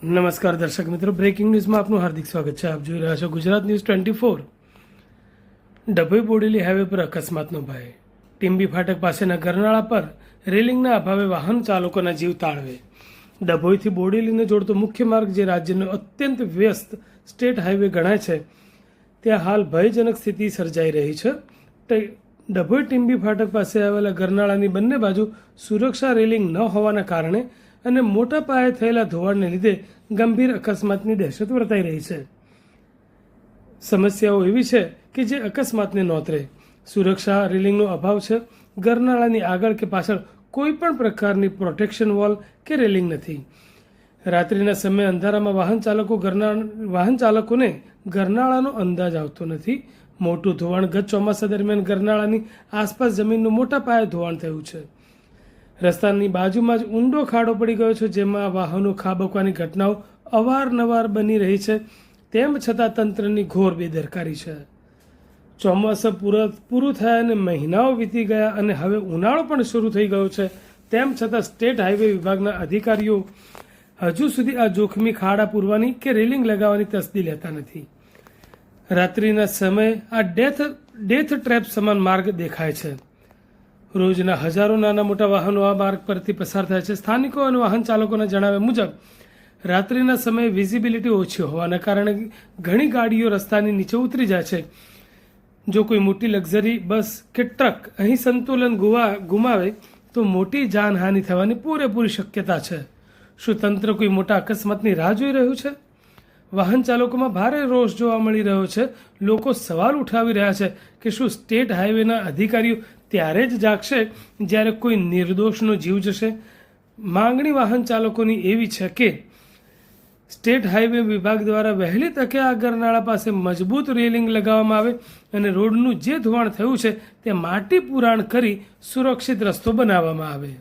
નમસ્કાર દર્શક મિત્રો, બ્રેકિંગ ન્યૂઝમાં આપનું હાર્દિક સ્વાગત છે. આપ જોઈ રહ્યા છો ગુજરાત ન્યૂઝ 24. ડભોઈ બોડેલી હાઈવે પર અકસ્માતનો ભય. ટીંબી ફાટક પાસેના ગરનાળા પર રેલિંગના અભાવે વાહન ચાલકોના જીવ તાળવે. ડભોઈથી બોડેલીને જોડતો મુખ્ય માર્ગ, જે રાજ્યનો અત્યંત વ્યસ્ત સ્ટેટ હાઈવે ગણાય છે, ત્યાં હાલ ભયજનક સ્થિતિ સર્જાઈ રહી છે. ડભોઈ ટીંબી ફાટક પાસે આવેલા ગરનાળાની બંને બાજુ સુરક્ષા રેલિંગ ન હોવાના કારણે અને મોટા પાયે થયેલા ધોવાણને લીધે ગંભીર અકસ્માતની દહેશત વર્તાઈ રહી છે. સમસ્યાઓ એવી છે કે જે અકસ્માતને નોતરે. સુરક્ષા રેલિંગનો અભાવ છે. ગરનાળાની આગળ કે પાછળ કોઈ પણ પ્રકારની પ્રોટેક્શન વોલ કે રેલિંગ નથી. રાત્રિના સમયે અંધારામાં વાહન ચાલકોને ગરનાળાનો અંદાજ આવતો નથી. મોટું ધોવાણ. ગત ચોમાસા દરમિયાન ગરનાળાની આસપાસ જમીનનું મોટા પાયે ધોવાણ થયું છે. રસ્તાની બાજુમાં જ ઊંડો ખાડો પડી ગયો છે, જેમાં વાહનો ખાબકવાની ઘટનાઓ અવારનવાર બની રહી છે. તેમ છતાં તંત્રની ઘોર બેદરકારી છે. ચોમાસું પૂરું થયા અને મહિનાઓ વીતી ગયા અને હવે ઉનાળો પણ શરૂ થઈ ગયો છે. તેમ છતાં સ્ટેટ હાઈવે વિભાગના અધિકારીઓ હજુ સુધી આ જોખમી ખાડા પૂરવાની કે રેલિંગ લગાવવાની તસ્દી લેતા નથી. રાત્રિના સમયે આ ડેથ ટ્રેપ સમાન માર્ગ દેખાય છે. રોજના હજારો નાના મોટા વાહનો આ માર્ગ પરથી પસાર થાય છે. સ્થાનિકો અને વાહન ચાલકોના જણાવ્યા મુજબ રાત્રિના સમયે વિઝિબિલિટી ઓછી હોવાના કારણે ઘણી ગાડીઓ રસ્તાની નીચે ઉતરી જાય છે. જો કોઈ મોટી લક્ઝરી બસ કે ટ્રક અહીં સંતુલન ગુમાવે તો મોટી જાનહાનિ થવાની પૂરેપૂરી શક્યતા છે. શું તંત્ર કોઈ મોટા અકસ્માતની રાહ જોઈ રહ્યું છે? વાહન ચાલકોમાં ભારે રોષ જોવા મળી રહ્યો છે. લોકો સવાલ ઉઠાવી રહ્યા છે કે શું સ્ટેટ હાઈવેના અધિકારીઓ ત્યારે જ જાગશે જ્યારે કોઈ નિર્દોષનો જીવ જશે? માંગણી વાહન ચાલકોની એવી છે કે સ્ટેટ હાઈવે વિભાગ દ્વારા વહેલી તકે આ ગરનાળા પાસે મજબૂત રેલિંગ લગાવવામાં આવે અને રોડનું જે ધોવાણ થયું છે તે માટી પુરાણ કરી સુરક્ષિત રસ્તો બનાવવામાં આવે.